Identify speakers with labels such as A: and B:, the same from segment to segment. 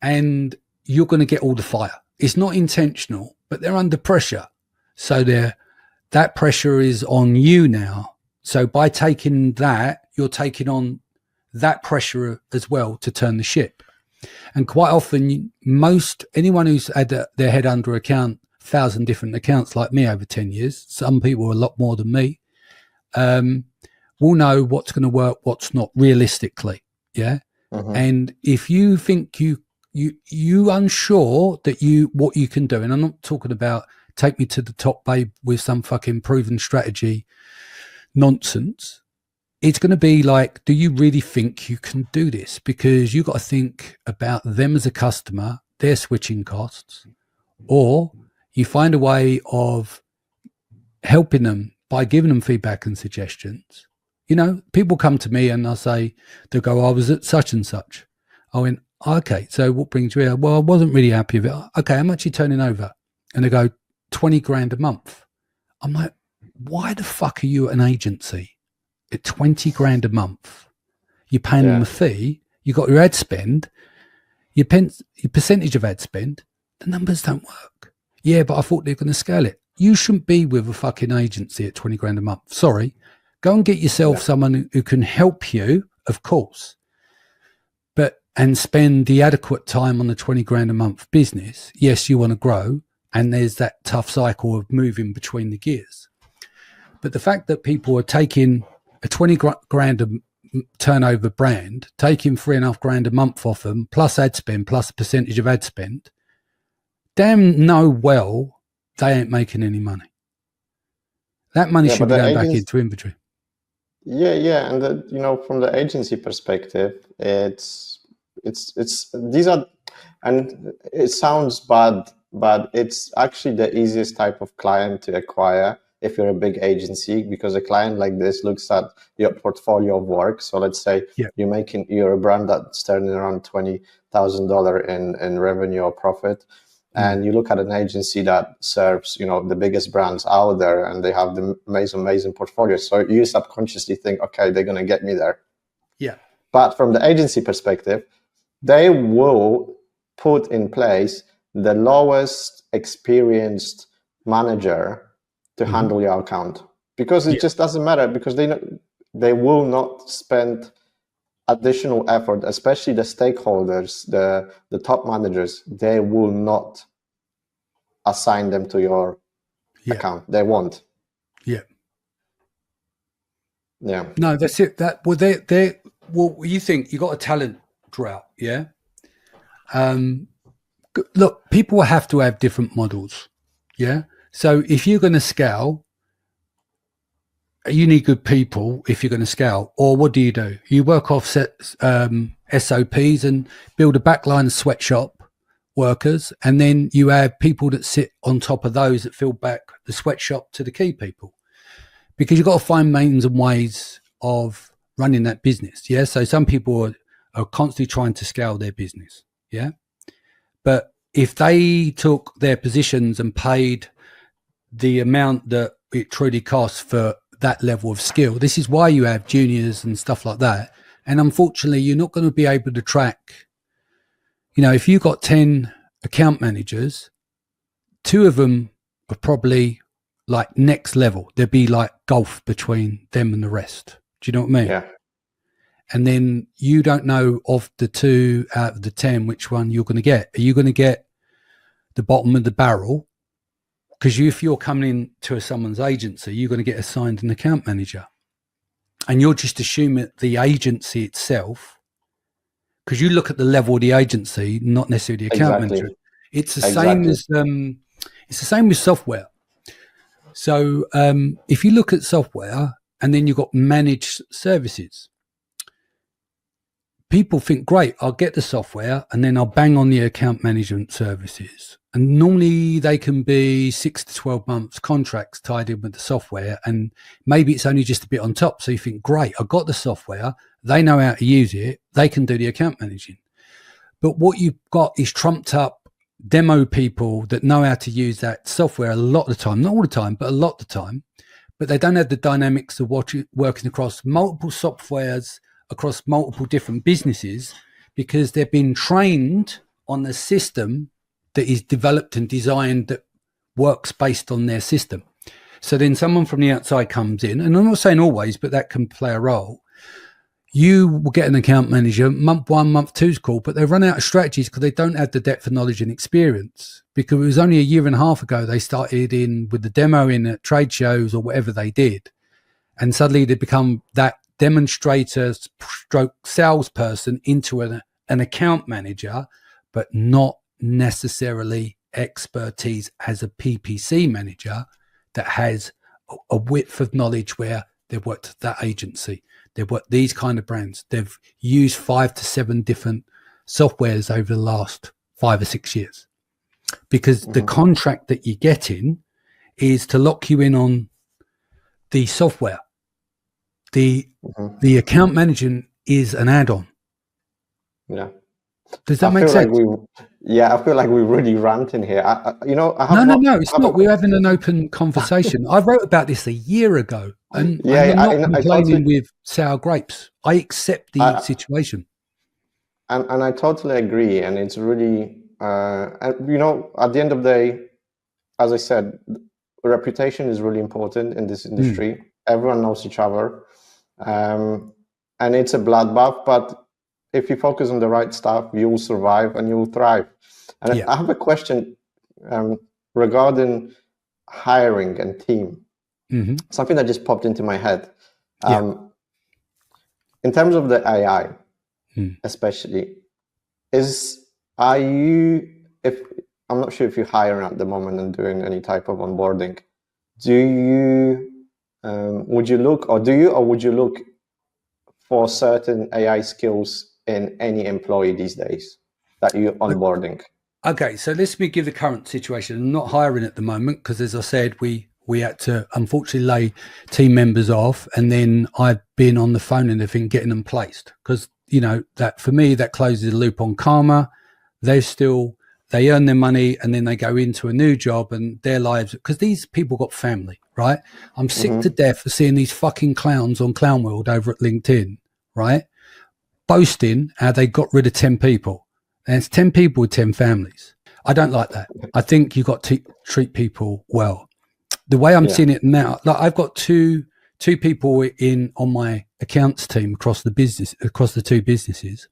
A: and you're going to get all the fire. It's not intentional, but they're under pressure. So that pressure is on you now. So by taking that, you're taking on that pressure as well to turn the ship. And quite often, anyone who's had their head under account, 1,000 different accounts like me over 10 years, some people a lot more than me, will know what's going to work, what's not realistically. Yeah. Mm-hmm. And if you think you unsure that what you can do, and I'm not talking about take me to the top, babe, with some fucking proven strategy nonsense. It's going to be like, do you really think you can do this? Because you got to think about them as a customer, their switching costs, or you find a way of helping them by giving them feedback and suggestions. You know, people come to me and they'll go, I was at such and such. I went, okay, so what brings you here? Well, I wasn't really happy with it. Okay, how much are you turning over? And they go, 20 grand a month. I'm like, why the fuck are you an agency at 20 grand a month? You're paying them a fee. You got your ad spend, your percentage of ad spend. The numbers don't work. Yeah, but I thought they were going to scale it. You shouldn't be with a fucking agency at 20 grand a month. Sorry. Go and get yourself someone who can help you, of course, and spend the adequate time on the 20 grand a month business. Yes, you want to grow, and there's that tough cycle of moving between the gears. But the fact that people are taking a 20 grand a turnover brand, taking 3.5 grand a month off them, plus ad spend, plus a percentage of ad spend, damn know well they ain't making any money. That money should be going back into inventory.
B: Yeah, and from the agency perspective, these are, and it sounds bad, but it's actually the easiest type of client to acquire if you're a big agency, because a client like this looks at your portfolio of work. So let's say you're a brand that's turning around $20,000 in revenue or profit. And you look at an agency that serves, the biggest brands out there, and they have the amazing portfolio. So you subconsciously think, okay, they're going to get me there.
A: Yeah.
B: But from the agency perspective, they will put in place the lowest experienced manager to handle your account, because it just doesn't matter, because they will not spend additional effort, especially the stakeholders, the top managers. They will not assign them to your account. They won't.
A: Yeah.
B: No,
A: that's it. You think you got a talent drought, yeah? Look, people have to have different models, yeah? So if you're going to scale, you need good people if you're going to scale. Or what do? You work off SOPs and build a backline of sweatshop workers, and then you have people that sit on top of those that fill back the sweatshop to the key people, because you've got to find means and ways of running that business. Yeah. So some people are constantly trying to scale their business. Yeah. But if they took their positions and paid the amount that it truly costs for that level of skill, this is why you have juniors and stuff like that. And unfortunately, you're not going to be able to track, if you've got 10 account managers, 2 of them are probably like next level. There'd be like gulf between them and the rest. Do you know what I mean?
B: Yeah.
A: And then you don't know of the 2 out of the 10 which one you're going to get. Are you going to get the bottom of the barrel? Because if you're coming in to someone's agency, you're going to get assigned an account manager, and you're just assuming that the agency itself, because you look at the level of the agency, not necessarily the account manager. It's the same as it's the same with software. So if you look at software, and then you've got managed services, people think, great, I'll get the software and then I'll bang on the account management services. And normally they can be 6 to 12 months contracts tied in with the software. And maybe it's only just a bit on top. So you think, great, I got the software. They know how to use it. They can do the account managing. But what you've got is trumped up demo people that know how to use that software a lot of the time, not all the time, but a lot of the time. But they don't have the dynamics of working across multiple softwares, across multiple different businesses, because they've been trained on a system that is developed and designed that works based on their system. So then someone from the outside comes in, and I'm not saying always, but that can play a role. You will get an account manager, month 1, month 2's call, but they run out of strategies because they don't have the depth of knowledge and experience. Because it was only a year and a half ago they started in with the demo in at trade shows or whatever they did. And suddenly they become that demonstrator stroke salesperson into an account manager, but not necessarily expertise as a PPC manager that has a width of knowledge where they've worked at that agency. They've worked these kind of brands. They've used 5 to 7 different softwares over the last 5 or 6 years. Because the contract that you get in is to lock you in on the software. The account management is an add-on.
B: Yeah.
A: Does that make sense?
B: I feel like we're really ranting here.
A: No, it's not. We're having an open conversation. I wrote about this a year ago, and I'm not complaining with sour grapes. I accept the situation.
B: And I totally agree. And it's really, at the end of the day, as I said, reputation is really important in this industry. Everyone knows each other. And it's a bloodbath, but if you focus on the right stuff, you will survive and you will thrive. And I have a question regarding hiring and team. Something that just popped into my head. In terms of the AI, especially, I'm not sure if you're hiring at the moment and doing any type of onboarding. Would you look for certain AI skills in any employee these days that you're onboarding?
A: Okay, so let me give the current situation. I'm not hiring at the moment because, as I said, we had to unfortunately lay team members off, and then I've been on the phone and everything getting them placed because, that for me, that closes the loop on karma. They earn their money and then they go into a new job and their lives, because these people got family, right? I'm sick to death of seeing these fucking clowns on Clown World over at LinkedIn, right? Boasting how they got rid of 10 people. And it's 10 people with 10 families. I don't like that. I think you got to treat people well. The way I'm seeing it now, like I've got two people on my accounts team across the 2 businesses.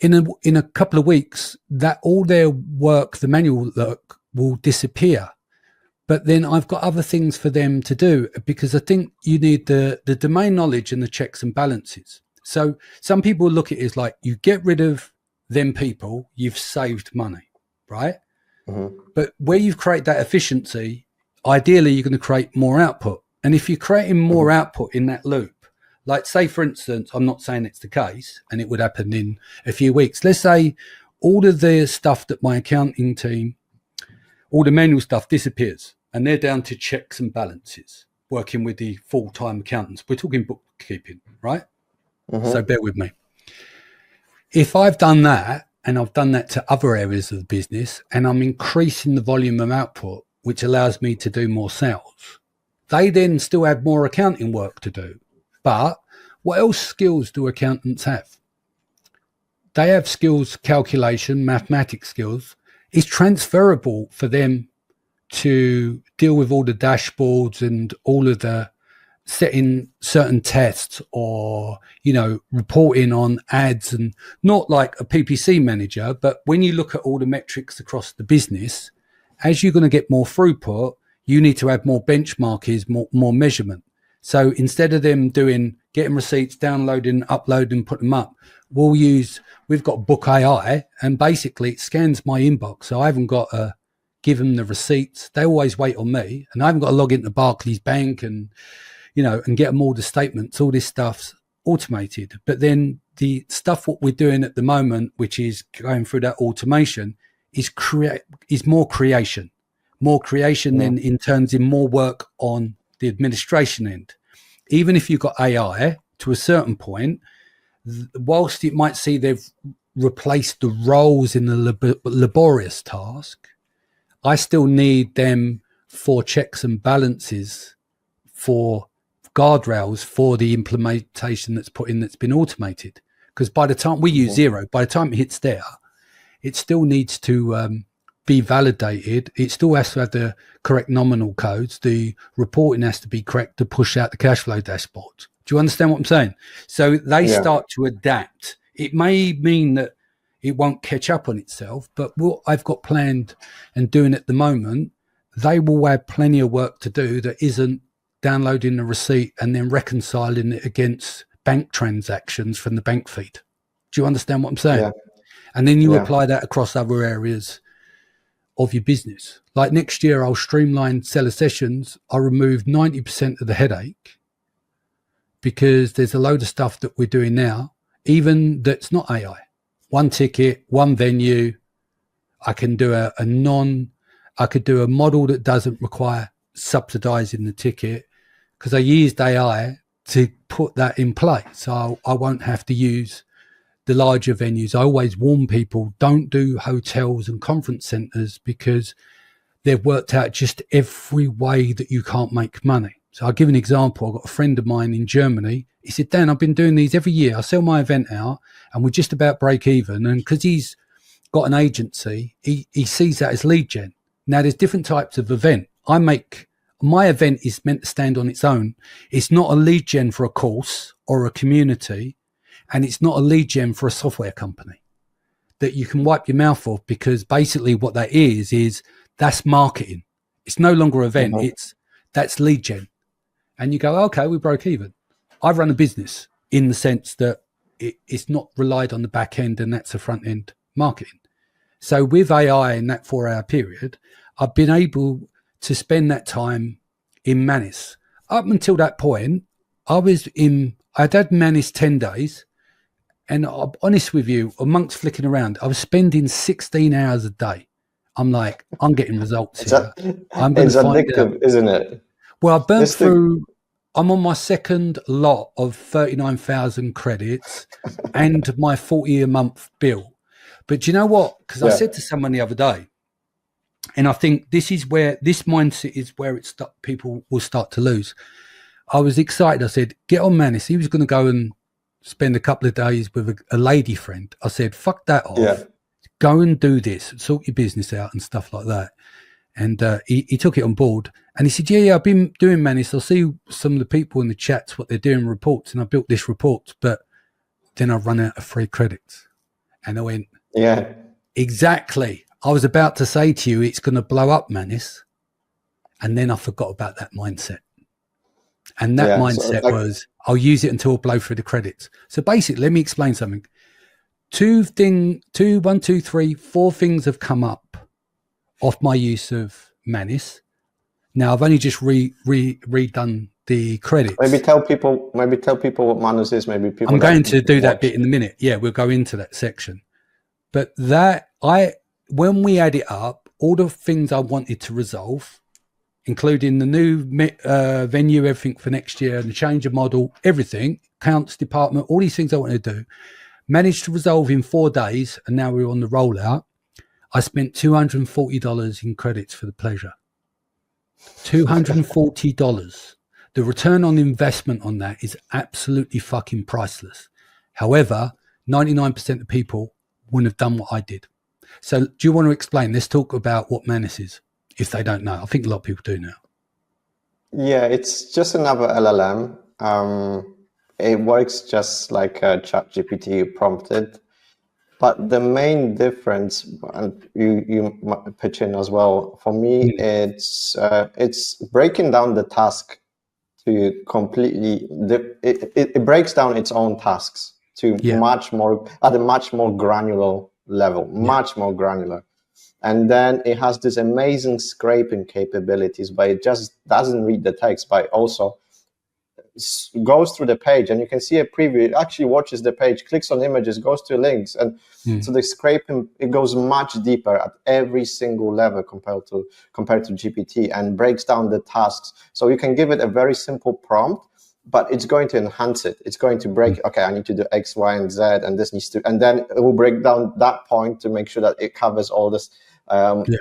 A: In a couple of weeks, that all their work, the manual work, will disappear. But then I've got other things for them to do because I think you need the domain knowledge and the checks and balances. So some people look at it as like, you get rid of them people, you've saved money, right? But where you've created that efficiency, ideally you're going to create more output. And if you're creating more output in that loop, like say, for instance, I'm not saying it's the case and it would happen in a few weeks. Let's say all of the stuff that my accounting team, all the manual stuff disappears and they're down to checks and balances, working with the full-time accountants. We're talking bookkeeping, right? So bear with me. If I've done that and I've done that to other areas of the business and I'm increasing the volume of output, which allows me to do more sales, they then still have more accounting work to do. But what else skills do accountants have? They have skills, calculation, mathematics skills. It's transferable for them to deal with all the dashboards and all of the setting certain tests or, reporting on ads, and not like a PPC manager. But when you look at all the metrics across the business, as you're going to get more throughput, you need to have more benchmarking, more measurement. So instead of them getting receipts, downloading, uploading, put them up, we've got Book AI, and basically it scans my inbox. So I haven't got to give them the receipts. They always wait on me, and I haven't got to log into Barclays Bank and get them all the statements. All this stuff's automated. But then the stuff what we're doing at the moment, which is going through that automation, is more creation than in terms in more work on the administration end. Even if you've got AI to a certain point, whilst it might see they've replaced the roles in the laborious task, I still need them for checks and balances, for guardrails, for the implementation that's been automated. Because by the time we use Zero, by the time it hits there, it still needs to be validated. It still has to have the correct nominal codes. The reporting has to be correct to push out the cash flow dashboard. Do you understand what I'm saying? So they start to adapt. It may mean that it won't catch up on itself, but what I've got planned and doing at the moment, they will have plenty of work to do that isn't downloading the receipt and then reconciling it against bank transactions from the bank feed. Do you understand what I'm saying?
B: Yeah.
A: And then you apply that across other areas of your business. Like next year, I'll streamline seller sessions. I'll remove 90% of the headache because there's a load of stuff that we're doing now, even that's not AI. One ticket, one venue. I can do I could do a model that doesn't require subsidizing the ticket because I used AI to put that in place. So I won't have to use the larger venues. I always warn people, don't do hotels and conference centers because they've worked out just every way that you can't make money. So I'll give an example. I've got a friend of mine in Germany. He said, Dan, I've been doing these every year. I sell my event out and we're just about break even. And because he's got an agency, he sees that as lead gen. Now there's different types of event. My event is meant to stand on its own. It's not a lead gen for a course or a community. And it's not a lead gen for a software company that you can wipe your mouth off, because basically what that is that's marketing. It's no longer an event. That's lead gen. And you go, okay, we broke even. I run a business in the sense that it's not relied on the back end, and that's the front end marketing. So with AI in that 4-hour period, I've been able to spend that time in Manus. Up until that point, I'd had Manus 10 days. And I'm honest with you, amongst flicking around, I was spending 16 hours a day. I'm like, I'm getting results here.
B: It's addictive, isn't it?
A: Well, I burnt through, I'm on my second lot of 39,000 credits and my 40 a month bill. But do you know what? Because I said to someone the other day, and I think this mindset is where people will start to lose. I was excited. I said, get on Manus. He was going to go and spend a couple of days with a lady friend. I said, fuck that off. Yeah. Go and do this, sort your business out and stuff like that. And he took it on board. And he said, yeah, I've been doing Manus. I'll see some of the people in the chats, what they're doing, reports. And I built this report, but then I run out of free credits. And I went, yeah, exactly. I was about to say to you, it's going to blow up, Manus. And then I forgot about that mindset. And that mindset was, I'll use it until I blow through the credits. So basically, let me explain something. 4 things have come up off my use of Manus. Now I've only just redone the credits.
B: Maybe tell people what Manus is. Maybe people.
A: I'm going to do that bit in a minute. Yeah, we'll go into that section. But when we add it up, all the things I wanted to resolve, including the new venue, everything for next year, and the change of model, everything, accounts department, all these things I wanted to do, managed to resolve in 4 days, and now we're on the rollout. I spent $240 in credits for the pleasure. $240. The return on investment on that is absolutely fucking priceless. However, 99% of people wouldn't have done what I did. So do you want to explain? Let's talk about what Manus is, if they don't know. I think a lot of people do now.
B: Yeah, it's just another LLM. It works just like ChatGPT prompted. But the main difference, and you pitch in as well, for me, it's breaking down the task to completely, it breaks down its own tasks to at a much more granular level, much more granular. And then it has this amazing scraping capabilities, but it just doesn't read the text, but also goes through the page, and you can see a preview. It actually watches the page, clicks on images, goes to links, and so the scraping, it goes much deeper at every single level compared to GPT, and breaks down the tasks. So you can give it a very simple prompt, but it's going to enhance it. It's going to break, okay, I need to do X, Y, and Z, and this needs to, and then it will break down that point to make sure that it covers all this,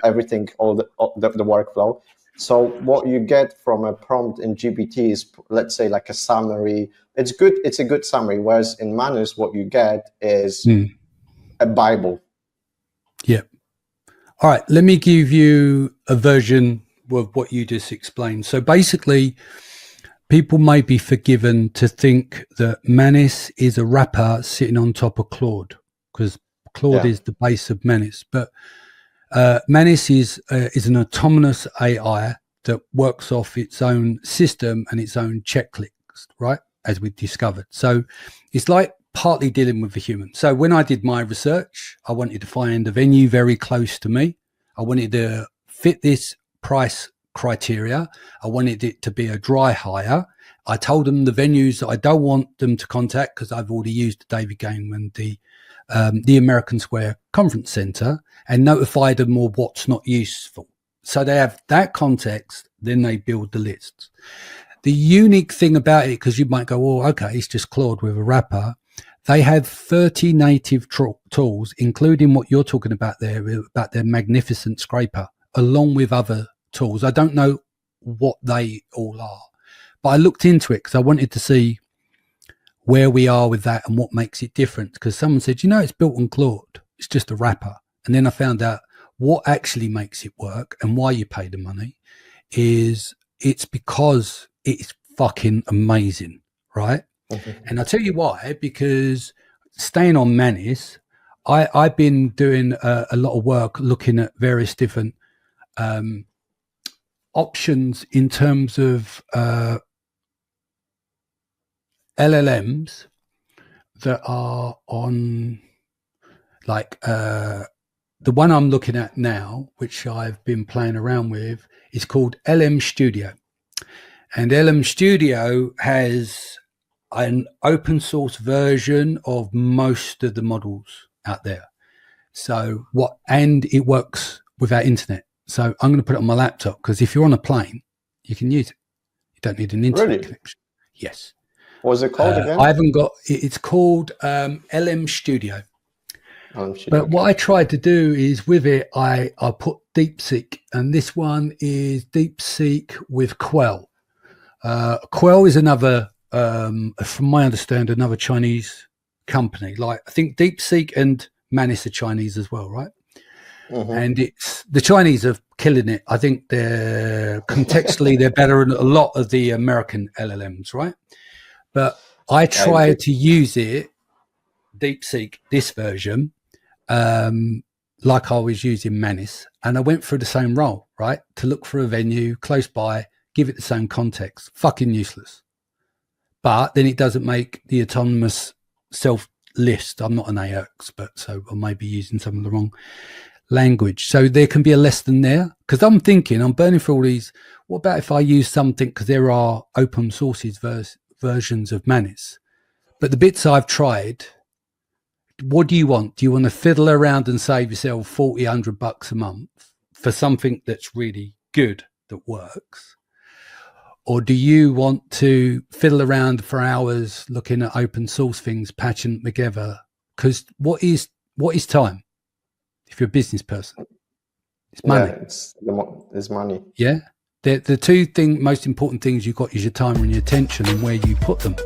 B: everything, all the workflow. So what you get from a prompt in GPT is, let's say, like a summary. It's good. It's a good summary. Whereas in Manus, what you get is a Bible.
A: Yeah. All right. Let me give you a version of what you just explained. So basically, people may be forgiven to think that Manus is a wrapper sitting on top of Claude, because Claude is the base of Manus. But Manus is an autonomous AI that works off its own system and its own checklist, right? As we discovered. So it's like partly dealing with the human. So when I did my research, I wanted to find a venue very close to me. I wanted to fit this price criteria. I wanted it to be a dry hire. I told them the venues that I don't want them to contact because I've already used the David Game and the American Square Conference Centre, and notified them of what's not useful. So they have that context, then they build the lists. The unique thing about it, because you might go, oh, okay, it's just Claude with a wrapper. They have 30 native tools, including what you're talking about there, about their magnificent scraper, along with other tools. I don't know what they all are, but I looked into it because I wanted to see where we are with that and what makes it different. Because someone said, it's built on Claude. It's just a wrapper. And then I found out what actually makes it work and why you pay the money is it's because it's fucking amazing, right? And I'll tell you why, because staying on Manus, I've been doing a lot of work looking at various different options in terms of LLMs that are on, like the one I'm looking at now, which I've been playing around with, is called LM Studio. And LM Studio has an open source version of most of the models out there. So and it works without internet. So I'm going to put it on my laptop because if you're on a plane, you can use it. You don't need an internet connection. Yes.
B: What was it called again?
A: I haven't got. It's called LM Studio. But what I tried to do is with it, I put DeepSeek, and this one is DeepSeek with Quell. Quell is another, from my understanding, another Chinese company. Like I think DeepSeek and Manus are Chinese as well, right? And it's the Chinese are killing it. I think they're contextually they're better than a lot of the American LLMs, right? But I tried to use it, DeepSeek, this version, like I was using Manus, and I went through the same role, right? To look for a venue close by, give it the same context. Fucking useless. But then it doesn't make the autonomous self list. I'm not an AI expert, so I may be using some of the wrong language. So there can be a less than there. Because I'm thinking, I'm burning through all these. What about if I use something, because there are open sources versions of Manus. But the bits I've tried, what do you want? Do you want to fiddle around and save yourself $100 a month for something that's really good, that works? Or do you want to fiddle around for hours looking at open source things, patching them together? Because what is time? If you're a business person, it's money.
B: Yeah, it's money.
A: Yeah. The two most important things you've got is your time and your attention and where you put them.